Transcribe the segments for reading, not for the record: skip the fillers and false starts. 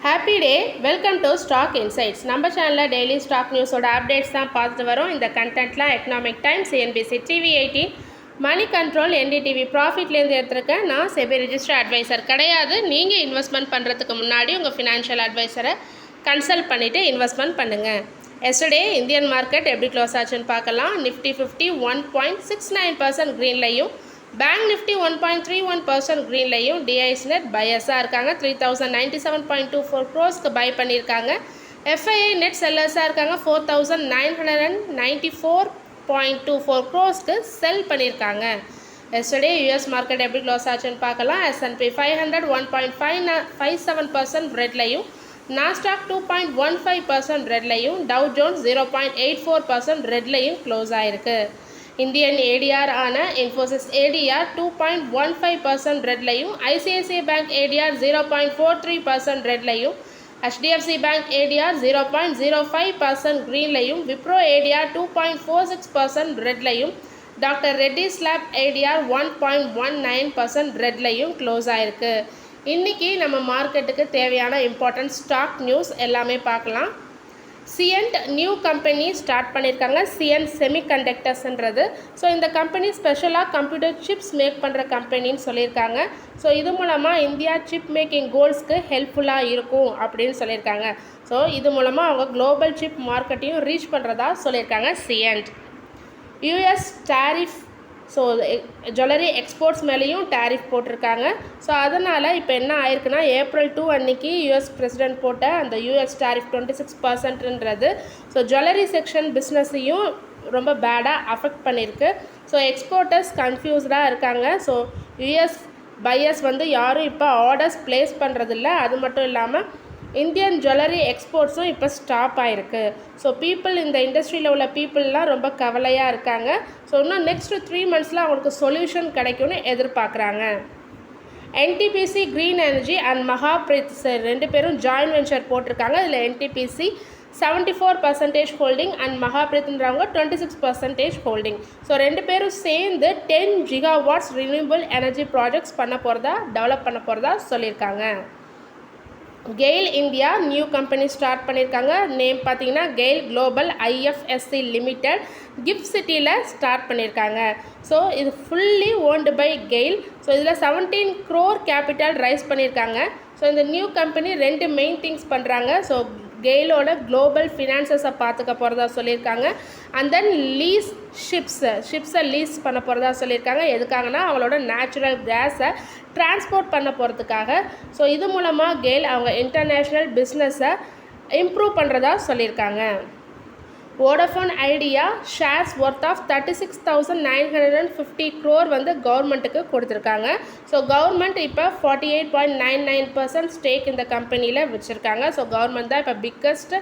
Happy day. Welcome to stock insights. நம்ம சேனலில் daily stock நியூஸோட updates தான் பார்த்துட்டு வரோம். இந்த கண்டென்ட்லாம் Economic Times, CNBC, TV18, Moneycontrol, NDTV ப்ராஃபிட்லேருந்து எடுத்துருக்கேன். நான் செபி ரிஜிஸ்டர் அட்வைசர் கிடையாது. நீங்கள் இன்வெஸ்ட்மெண்ட் பண்ணுறதுக்கு முன்னாடி உங்கள் ஃபினான்ஷியல் அட்வைசரை கன்சல்ட் பண்ணிவிட்டு இன்வெஸ்ட்மெண்ட் பண்ணுங்கள். எஸ்டர்டே இந்தியன் மார்க்கெட் எப்படி க்ளோஸ் ஆச்சுன்னு பார்க்கலாம். நிஃப்டி 50 1.69% க்ரீன்லையும், பேங்க் நிஃப்டி 1.31% க்ரீன்லையும், டிஐஸ் நெட் பையர்ஸாக இருக்காங்க. 3097.24 crores பை பண்ணியிருக்காங்க. FII நெட் செல்லர்ஸாக இருக்காங்க. 4994.24 crores செல் பண்ணியிருக்காங்க. எஸ்டர்டே யூஎஸ் மார்க்கெட் எப்படி க்ளோஸ் ஆச்சுன்னு பார்க்கலாம். S&P 500 1.57% ரெட்லையும், நாஸ்டாக் 2.15% ரெட்லையும், டவ் ஜோன்ஸ் 0.84% ரெட்லையும் க்ளோஸ் ஆகிருக்கு. இந்தியன் ஏடிஆர் ஆன இன்ஃபோசிஸ் ஏடிஆர் 2.15% ரெட்லையும், ICICI பேங்க் ஏடிஆர் 0.43% ரெட்லையும், HDFC பேங்க் ஏடிஆர் 0.05% க்ரீன்லையும், விப்ரோ ஏடிஆர் 2.46% ரெட்லையும், டாக்டர் ரெட்டிஸ் லேப் ஏடிஆர் 1.19% ரெட்லையும் க்ளோஸ் ஆகிருக்கு. இன்றைக்கி நம்ம மார்க்கெட்டுக்கு தேவையான இம்பார்ட்டன்ட் ஸ்டாக் நியூஸ் எல்லாமே பார்க்கலாம். சிஎன்ட் நியூ கம்பெனி ஸ்டார்ட் பண்ணியிருக்காங்க. சிஎன்ட் செமிகண்டக்டர்ஸ்ன்றது. ஸோ இந்த கம்பெனி ஸ்பெஷலாக கம்ப்யூட்டர் சிப்ஸ் மேக் பண்ணுற கம்பெனின்னு சொல்லியிருக்காங்க. ஸோ இது மூலமாக இந்தியா சிப் மேக்கிங் கோல்ஸ்க்கு ஹெல்ப்ஃபுல்லாக இருக்கும் அப்படின்னு சொல்லியிருக்காங்க. ஸோ இது மூலமாக அவங்க குளோபல் சிப் மார்க்கெட்டையும் ரீச் பண்ணுறதா சொல்லியிருக்காங்க சிஎன்ட். US tariff, so jewellery exports மேலேயும் டேரிஃப் போட்டிருக்காங்க. ஸோ அதனால் இப்போ என்ன ஆயிருக்குன்னா, April 2 அன்றைக்கி யூஎஸ் பிரசிடென்ட் போட்ட அந்த யூஎஸ் டேரிஃப் 26%ன்றது ஸோ ஜுவல்லரி செக்ஷன் பிஸ்னஸையும் ரொம்ப பேடாக அஃபெக்ட் பண்ணியிருக்கு. ஸோ எக்ஸ்போர்ட்டர்ஸ் கன்ஃபியூஸ்டாக இருக்காங்க. ஸோ யூஎஸ் பையர்ஸ் யாரும் இப்போ ஆர்டர்ஸ் ப்ளேஸ் பண்ணுறதில்ல. அது மட்டும் இல்லாமல் இந்தியன் ஜுவல்லரி எக்ஸ்போர்ட்ஸும் இப்போ ஸ்டாப் ஆகிருக்கு. ஸோ பீப்புள், இந்த இண்டஸ்ட்ரியில் உள்ள பீப்புளெலாம் ரொம்ப கவலையாக இருக்காங்க. ஸோ இன்னும் நெக்ஸ்ட் 3 monthஸில் அவங்களுக்கு சொல்யூஷன் கிடைக்கும்னு எதிர்பார்க்குறாங்க. NTPC green energy and Mahapreit ரெண்டு பேரும் ஜாயின்ட் வெஞ்சர் போட்டிருக்காங்க. இதில் NTPC 74% ஹோல்டிங் அண்ட் மகாபிரித்ன்றவங்க 26% ஹோல்டிங். ஸோ ரெண்டு பேரும் சேர்ந்து 10 gigawatts renewable energy projects develop பண்ண போகிறதா சொல்லியிருக்காங்க. GAIL India new company start பண்ணியிருக்காங்க. நேம் பார்த்தீங்கன்னா GAIL global IFSC limited, GIFT சிட்டியில் ஸ்டார்ட் பண்ணியிருக்காங்க. ஸோ இது fully owned by GAIL. So இதில் 17 crore கேபிட்டல் ரைஸ் பண்ணியிருக்காங்க. ஸோ இந்த நியூ கம்பெனி 2 மெயின் திங்ஸ் பண்ணுறாங்க. ஸோ கெயிலோட குளோபல் ஃபினான்சஸை பார்த்துக்க போகிறதா சொல்லியிருக்காங்க. அண்ட் தென் லீஸ் ஷிப்ஸை லீஸ் பண்ண போகிறதா சொல்லியிருக்காங்க. எதுக்காகனா அவங்களோட நேச்சுரல் கேஸை டிரான்ஸ்போர்ட் பண்ண போகிறதுக்காக. ஸோ இது மூலமாக கெயில் அவங்க இன்டர்நேஷ்னல் பிஸ்னஸை இம்ப்ரூவ் பண்ணுறதா சொல்லியிருக்காங்க. Vodafone Idea shares worth of 36,950 crore கவர்மெண்ட்டுக்கு கொடுத்துருக்காங்க. ஸோ கவர்மெண்ட் இப்போ 48.99% ஸ்டேக் இந்த கம்பெனியில் வச்சுருக்காங்க. ஸோ கவர்மெண்ட் தான் இப்போ biggest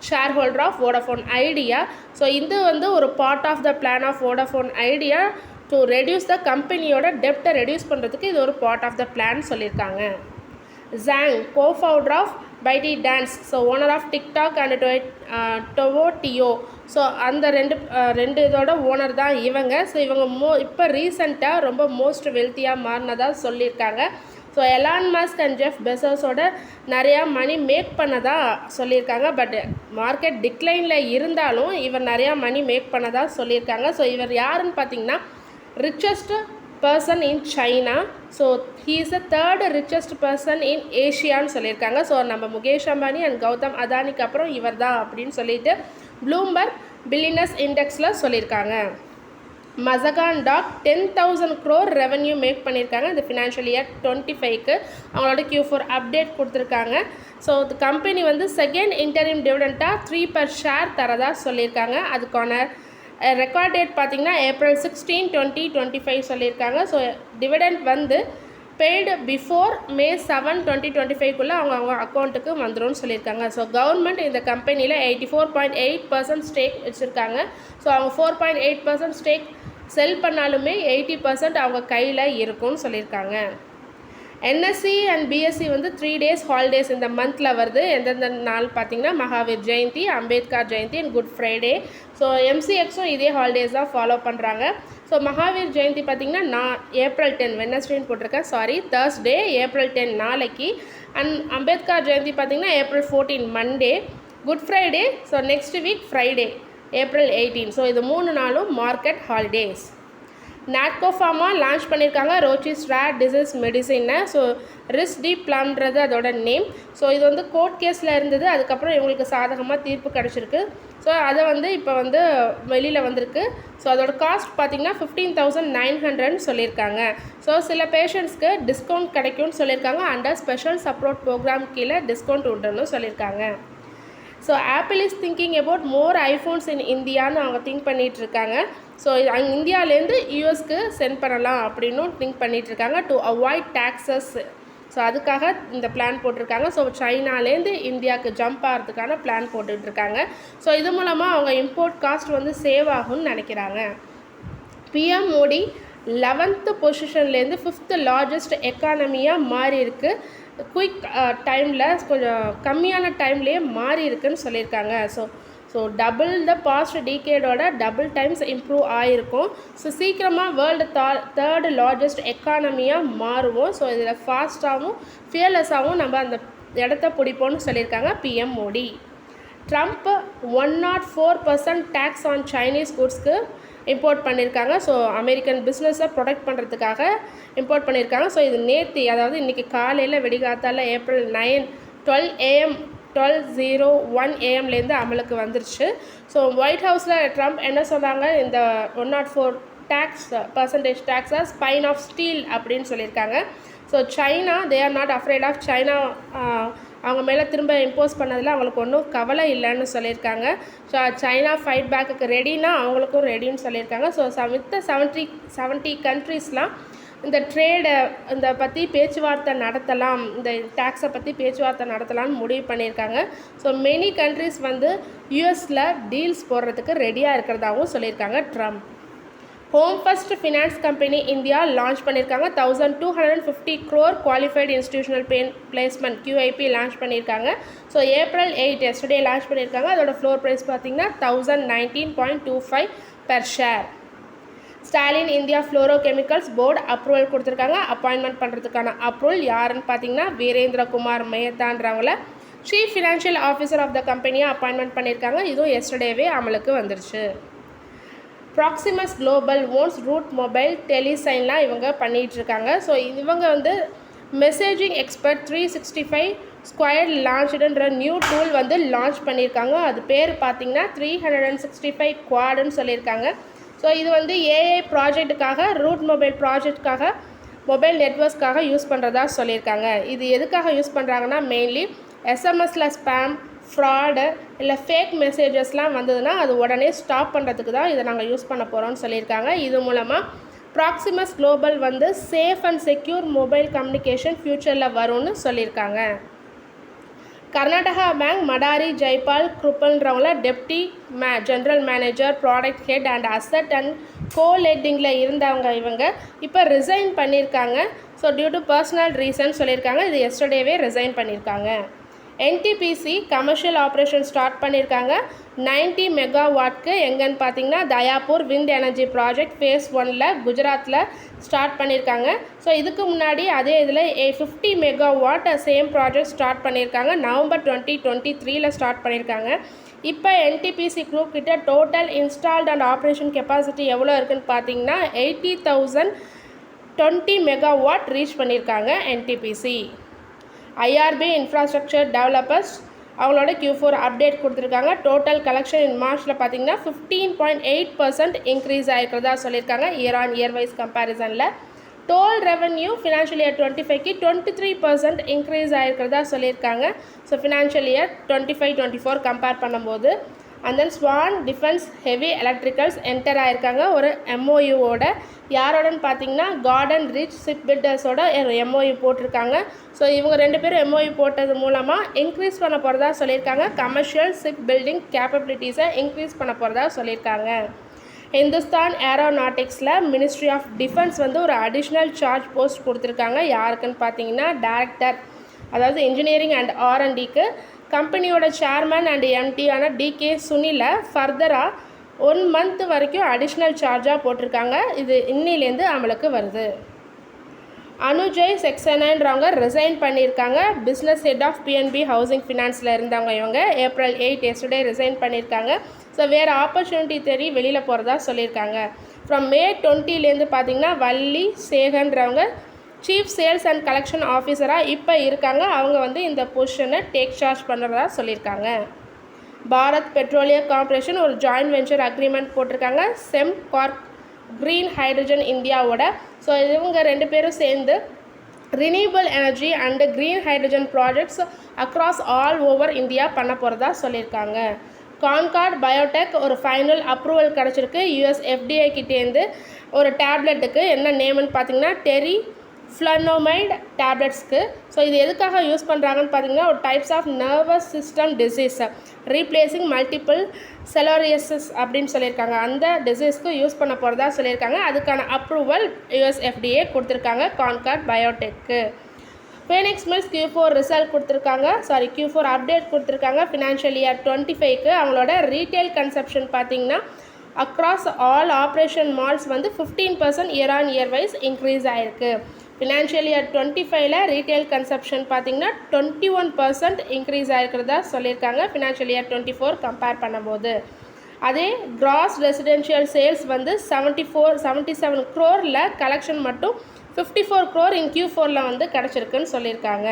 shareholder of Vodafone Idea. So இது ஒரு part of the plan of Vodafone Idea to reduce the கம்பெனியோட டெப்டை ரெடியூஸ் பண்ணுறதுக்கு இது ஒரு பார்ட் ஆஃப் த பிளான் சொல்லியிருக்காங்க. Zhang cofounder of ByteDance, so owner of TikTok and டொவோட்டியோ, so அந்த ரெண்டு இதோட ஓனர் தான் இவங்க. ஸோ இவங்க இப்போ ரீசெண்டாக ரொம்ப மோஸ்ட் வெல்த்தியாக மாறினதாக சொல்லியிருக்காங்க. So Elon Musk and Jeff பெசோஸோட நிறையா மணி மேக் பண்ணதாக சொல்லியிருக்காங்க. பட் மார்க்கெட் டிக்ளைனில் இருந்தாலும் இவர் நிறையா மணி மேக் பண்ணதாக சொல்லியிருக்காங்க. ஸோ இவர் யாருன்னு பார்த்தீங்கன்னா richest person in China. So he is the third richest person in Asiaன்னு சொல்லியிருக்காங்க. ஸோ நம்ம முகேஷ் அம்பானி அண்ட் கௌதம் அதானிக்கு அப்புறம் இவர் தான் அப்படின்னு சொல்லிட்டு ப்ளூம்பர்க் பில்லியனர்ஸ் இண்டெக்ஸில் சொல்லியிருக்காங்க. Mazagon dock 10,000 crore revenue make பண்ணியிருக்காங்க. இந்த ஃபினான்ஷியல் இயர் 25க்கு அவங்களோட Q4 அப்டேட் கொடுத்துருக்காங்க. ஸோ கம்பெனி செகண்ட் இன்டரிம் டிவிடெண்ட்டாக 3 per share தரதா சொல்லியிருக்காங்க. அதுக்கான ரெக்கார்ட் டேட் பார்த்திங்கன்னா April 16, 2025 சொல்லியிருக்காங்க. So dividend paid before May 7, 2025 அவங்க அக்கௌண்ட்டுக்கு வந்துடும் சொல்லியிருக்காங்க. ஸோ கவர்மெண்ட் இந்த கம்பெனியில் 84.8% ஸ்டேக் வச்சுருக்காங்க. ஸோ அவங்க 4.8% ஸ்டேக் செல் பண்ணாலுமே 80% அவங்க கையில் இருக்கும்னு சொல்லியிருக்காங்க. என்எஸ்சி அண்ட் பிஎஸ்சி வந்து 3 days ஹாலிடேஸ் இந்த மந்தில் வருது. எந்தெந்த நாள் பார்த்தீங்கன்னா Mahavir Jayanti, Ambedkar Jayanti and good Friday. So எம்சிஎக்ஸும் இதே ஹாலிடேஸ் தான் ஃபாலோ பண்ணுறாங்க. ஸோ மகாவீர் ஜெயந்தி பார்த்திங்கன்னா நான் ஏப்ரல் 10 வெட்னஸ்டேன்னு போட்டிருக்கேன், Thursday ஏப்ரல் 10 நாளைக்கு. அண்ட் அம்பேத்கர் ஜெயந்தி பார்த்திங்கன்னா April 14 Monday. Good Friday so next week Friday April 18. So இது 3 நாளும் market holidays. Natco pharma launch பண்ணியிருக்காங்க ரோச்சிஸ் ரேர் டிசீஸ் மெடிசின்னு. ஸோ ரிஸ்டிப்ளம்ன்றது அதோட நேம். ஸோ இது வந்து கோர்ட் கேஸில் இருந்தது, அதுக்கப்புறம் இவங்களுக்கு சாதகமாக தீர்ப்பு கிடச்சிருக்கு. ஸோ அதை வந்து இப்போ வந்து வெளியில் வந்திருக்கு. ஸோ அதோட காஸ்ட் பார்த்திங்கன்னா 15,900 சொல்லியிருக்காங்க. ஸோ சில பேஷண்ட்ஸ்க்கு டிஸ்கவுண்ட் கிடைக்கும்னு சொல்லியிருக்காங்க. அண்டர் ஸ்பெஷல் சப்போர்ட் ப்ரோக்ராம் கீழே டிஸ்கவுண்ட் உண்டுன்னு சொல்லியிருக்காங்க. So Apple is thinking about more iPhones in இந்தியான்னு அவங்க திங்க் பண்ணிகிட்ருக்காங்க. ஸோ அங்கே இந்தியாவிலேருந்து யூஎஸ்க்கு சென்ட் பண்ணலாம் அப்படின்னும் திங்க் பண்ணிகிட்ருக்காங்க டு அவாய்ட் டேக்ஸஸ். ஸோ அதுக்காக இந்த பிளான் போட்டிருக்காங்க. ஸோ சைனாலேருந்து இந்தியாவுக்கு ஜம்ப் ஆகிறதுக்கான பிளான் போட்டுட்ருக்காங்க. ஸோ இது மூலமாக அவங்க இம்போர்ட் காஸ்ட் வந்து சேவ் ஆகும்னு நினைக்கிறாங்க. பிஎம் மோடி 11th பொசிஷன்லேருந்து 5th லார்ஜஸ்ட் எக்கானமியாக மாறி இருக்குது. குயிக் டைமில் கொஞ்சம் கம்மியான டைம்லேயே மாறி இருக்குன்னு சொல்லியிருக்காங்க. ஸோ டபுள் த பாஸ்ட் டீகேடோட டபுள் டைம்ஸ் இம்ப்ரூவ் ஆகிருக்கும். ஸோ சீக்கிரமாக வேர்ல்டு 3rd லார்ஜஸ்ட் எக்கானமியாக மாறுவோம். ஸோ இதில் ஃபாஸ்ட்டாகவும் ஃபியர்லெஸ்ஸாகவும் நம்ம அந்த இடத்த பிடிப்போம்னு சொல்லியிருக்காங்க PM Modi. Trump 104% tax on Chinese குட்ஸ்க்கு இம்போர்ட் பண்ணியிருக்காங்க. ஸோ அமெரிக்கன் பிஸ்னஸை ப்ரொடெக்ட் பண்ணுறதுக்காக இம்போர்ட் பண்ணியிருக்காங்க. ஸோ இது நேற்று, அதாவது இன்றைக்கி காலையில் விடிகாத்தால் ஏப்ரல் 9 12:01 AM அமலுக்கு வந்துருச்சு. ஸோ ஒயிட் ஹவுஸில் ட்ரம்ப் என்ன சொன்னாங்க, இந்த 104 டேக்ஸை ஸ்பைன் ஆஃப் ஸ்டீல் அப்படின்னு சொல்லியிருக்காங்க. So China they are not afraid of China, அவங்க மேலே திரும்ப இம்போஸ் பண்ணதில் அவங்களுக்கு ஒன்றும் கவலை இல்லைன்னு சொல்லியிருக்காங்க. ஸோ சைனா ஃபைட் பேக்குக்கு ரெடினா அவங்களுக்கும் ரெடின்னு சொல்லியிருக்காங்க. ஸோ வித் 70 கண்ட்ரீஸ்லாம் இந்த ட்ரேடை இந்த பற்றி பேச்சுவார்த்தை நடத்தலாம், இந்த டேக்ஸை பற்றி பேச்சுவார்த்தை நடத்தலாம்னு முடிவு பண்ணியிருக்காங்க. ஸோ மெனி கண்ட்ரிஸ் வந்து யூஎஸில் டீல்ஸ் போடுறதுக்கு ரெடியாக இருக்கிறதாகவும் சொல்லியிருக்காங்க Trump. Home First Finance Company India launch பண்ணியிருக்காங்க. 1250 crore qualified institutional placement QIP launch பண்ணியிருக்காங்க. ஸோ ஏப்ரல் 8 எஸ்டர்டே லான்ச் பண்ணியிருக்காங்க. அதோட ஃப்ளோர் ப்ரைஸ் பார்த்திங்கன்னா 1019.25 per share. Stallion India fluoro chemicals board approval கொடுத்துருக்காங்க. அப்பாயின்மெண்ட் பண்ணுறதுக்கான அப்ரூவல் யாருன்னு பார்த்தீங்கன்னா வீரேந்திர குமார் மேத்தான்றவங்கள chief financial officer of the கம்பெனியை அப்பாயின்மெண்ட் பண்ணியிருக்காங்க. இதுவும் எஸ்டர்டேவே அமலுக்கு வந்துருச்சு. Proximus global owns Route Mobile டெலிசைன்லாம் இவங்க பண்ணிகிட்ருக்காங்க. ஸோ இவங்க வந்து மெசேஜிங் எக்ஸ்பர்ட் 365 ஸ்கொயர் லான்ச்டுன்ற நியூ டூல் வந்து லான்ச் பண்ணியிருக்காங்க. அது பேர் பார்த்திங்கன்னா 365 குவாடுன்னு சொல்லியிருக்காங்க. ஸோ இது வந்து ஏஐ ப்ராஜெக்ட்டுக்காக, ரூட் மொபைல் ப்ராஜெக்டுக்காக, மொபைல் நெட்வொர்க்ஸ்க்காக யூஸ் பண்ணுறதா சொல்லியிருக்காங்க. இது எதுக்காக யூஸ் பண்ணுறாங்கன்னா மெயின்லி எஸ்எம்எஸில் ஸ்பேம், ஃப்ராடு இல்லை ஃபேக் மெசேஜஸ்லாம் வந்ததுன்னா அது உடனே ஸ்டாப் பண்ணுறதுக்கு தான் இதை நாங்கள் யூஸ் பண்ண போகிறோம்னு சொல்லியிருக்காங்க. இது மூலமாக ப்ராக்சிமஸ் குளோபல் வந்து safe and secure mobile communication ஃப்யூச்சரில் வரும்னு சொல்லியிருக்காங்க. கர்நாடகா பேங்க் மடாரி ஜெய்பால் குருப்பல்ன்றவங்கள deputy general manager, product head and asset and கோலெட்டிங்கில் இருந்தவங்க இவங்க இப்போ ரிசைன் பண்ணியிருக்காங்க. So due to personal reason சொல்லியிருக்காங்க. இது எஸ்டர்டேவே ரிசைன் பண்ணியிருக்காங்க. NTPC கமர்ஷியல் ஆப்ரேஷன் ஸ்டார்ட் பண்ணியிருக்காங்க. 90 மெகாவாட்க்கு எங்கன்னு பார்த்தீங்கன்னா Dayapur wind energy project phase 1ல் குஜராத்தில் ஸ்டார்ட் பண்ணியிருக்காங்க. ஸோ இதுக்கு முன்னாடி அதே இதில் 50 மெகாவாட் சேம் ப்ராஜெக்ட் ஸ்டார்ட் பண்ணியிருக்காங்க. நவம்பர் 2023 ஸ்டார்ட் பண்ணியிருக்காங்க. இப்போ NTPC குரூப் கிட்ட total installed and operation capacity எவ்வளோ இருக்குதுன்னு பார்த்தீங்கன்னா 80,020 மெகாவாட் ரீச் பண்ணியிருக்காங்க NTPC. IRB இன்ஃப்ராஸ்ட்ரக்சர் டெவலப்பர்ஸ் அவங்களோட Q4 அப்டேட் கொடுத்துருக்காங்க. டோட்டல் கலெக்ஷன் இன் மார்ச்சில் பார்த்தீங்கன்னா 15.8% இன்க்ரீஸ் ஆகிருக்கிறதா சொல்லியிருக்காங்க இயர் ஆன் இயர் வைஸ் கம்பேரிசனில். டோல் ரெவன்யூ ஃபினான்ஷியல் இயர் 25க்கு 23% இன்க்ரீஸ் ஆகிருக்கிறதா சொல்லியிருக்காங்க. ஸோ ஃபினான்ஷியல் இயர் 25-24 கம்பேர் பண்ணும்போது. And then Swan defence heavy electricals enter ஆகிருக்காங்க ஒரு MOUவோட. யாரோடன்னு பார்த்தீங்கன்னா கார்டன் ரிச் ஷிப் பில்டர்ஸோட MOU போட்டிருக்காங்க. ஸோ இவங்க 2 பேரும் MOU போட்டது மூலமாக இன்க்ரீஸ் பண்ண போகிறதா சொல்லியிருக்காங்க. கமர்ஷியல் ஷிப் பில்டிங் கேப்பபிலிட்டிஸை இன்க்ரீஸ் பண்ண போகிறதா சொல்லியிருக்காங்க. ஹிந்துஸ்தான் ஏரோநாட்டிக்ஸில் மினிஸ்ட்ரி ஆஃப் டிஃபென்ஸ் வந்து ஒரு அடிஷ்னல் சார்ஜ் போஸ்ட் கொடுத்துருக்காங்க. யாருக்குன்னு பார்த்தீங்கன்னா டைரக்டர், அதாவது இன்ஜினியரிங் அண்ட் R&Dக்கு கம்பெனியோட சேர்மன் அண்ட் MD-யான DK சுனிலை ஃபர்தராக 1 month வரைக்கும் அடிஷ்னல் சார்ஜாக போட்டிருக்காங்க. இது இன்னிலேருந்து அமலுக்கு வருது. அனுஜய் செக்சனான்றவங்க ரிசைன் பண்ணியிருக்காங்க. Business head of PNB housing ஃபினான்ஸில் இருந்தவங்க இவங்க April 8 எஸ்டர்டே ரிசைன் பண்ணியிருக்காங்க. ஸோ வேறு ஆப்பர்ச்சுனிட்டி தேடி வெளியில் போகிறதா சொல்லியிருக்காங்க. ஃப்ரம் May 20லேருந்து பார்த்திங்கன்னா வள்ளி சேகன்றவங்க சீஃப் சேல்ஸ் அண்ட் கலெக்ஷன் ஆஃபீஸராக இப்போ இருக்காங்க. அவங்க வந்து இந்த பொசிஷனை டேக் சார்ஜ் பண்ணுறதா சொல்லியிருக்காங்க. பாரத் பெட்ரோலியம் கார்ப்பரேஷன் ஒரு ஜாயின்ட் வெஞ்சர் அக்ரிமெண்ட் போட்டிருக்காங்க செம்கார்ப் க்ரீன் ஹைட்ரஜன் இந்தியாவோட. ஸோ இவங்க 2 பேரும் சேர்ந்து renewable energy and green hydrogen projects across all over India பண்ண போகிறதா சொல்லியிருக்காங்க. கான்கார்ட் பயோடெக் ஒரு ஃபைனல் அப்ரூவல் கிடச்சிருக்கு US FDA கிட்டேருந்து. ஒரு டேப்லெட்டுக்கு என்ன நேம்னு பார்த்தீங்கன்னா டெரிஃப்ளனோமைட் டேப்லெட்ஸ்க்கு. ஸோ இது எதுக்காக யூஸ் பண்ணுறாங்கன்னு பார்த்தீங்கன்னா ஒரு types of nervous system disease relapsing multiple sclerosis அப்படின்னு சொல்லியிருக்காங்க. அந்த டிசீஸ்க்கு யூஸ் பண்ண போகிறதா சொல்லியிருக்காங்க. அதுக்கான அப்ரூவல் US FDA கொடுத்துருக்காங்க கான்கார்ட் பயோடெக்கு. ஃபீனிக்ஸ் மில்ஸ் Q4 ரிசல்ட் கொடுத்துருக்காங்க, Q4 அப்டேட் கொடுத்துருக்காங்க. ஃபினான்ஷியல் இயர் 25க்கு அவங்களோட ரீட்டைல் கன்சப்ஷன் பார்த்திங்கன்னா அக்ராஸ் ஆல் ஆப்ரேஷன் மால்ஸ் வந்து 15% year-on-year வைஸ் இன்க்ரீஸ் ஆகிருக்கு. ஃபினான்ஷியல் இயர் 25ல் ரீட்டைல் கன்சப்ஷன் பார்த்திங்கன்னா 21% இன்க்ரீஸ் ஆகிருக்கிறதா சொல்லியிருக்காங்க ஃபினான்ஷியல் இயர் 24 கம்பேர் பண்ணும்போது. அதே கிராஸ் ரெசிடென்ஷியல் சேல்ஸ் வந்து 77 crore கலெக்ஷன் மட்டும் 54 crore இன் Q4 வந்து கிடச்சிருக்குன்னு சொல்லியிருக்காங்க.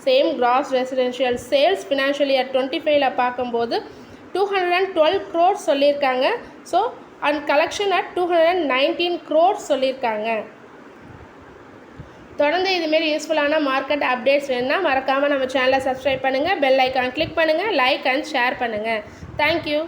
Same gross residential sales financial year 25ல் பார்க்கும்போது 212 crore சொல்லியிருக்காங்க. So and collection at 219 crore சொல்லியிருக்காங்க. தொடர்ந்து இதுமாரி யூஸ்ஃபுல்லான மார்க்கெட் அப்டேட்ஸ் வேணுன்னா மறக்காமல் நம்ம சேனலை சப்ஸ்கிரைப் பண்ணுங்கள், பெல் ஐக்கான் கிளிக் பண்ணுங்கள், லைக் அண்ட் ஷேர் பண்ணுங்கள். தேங்க்யூ.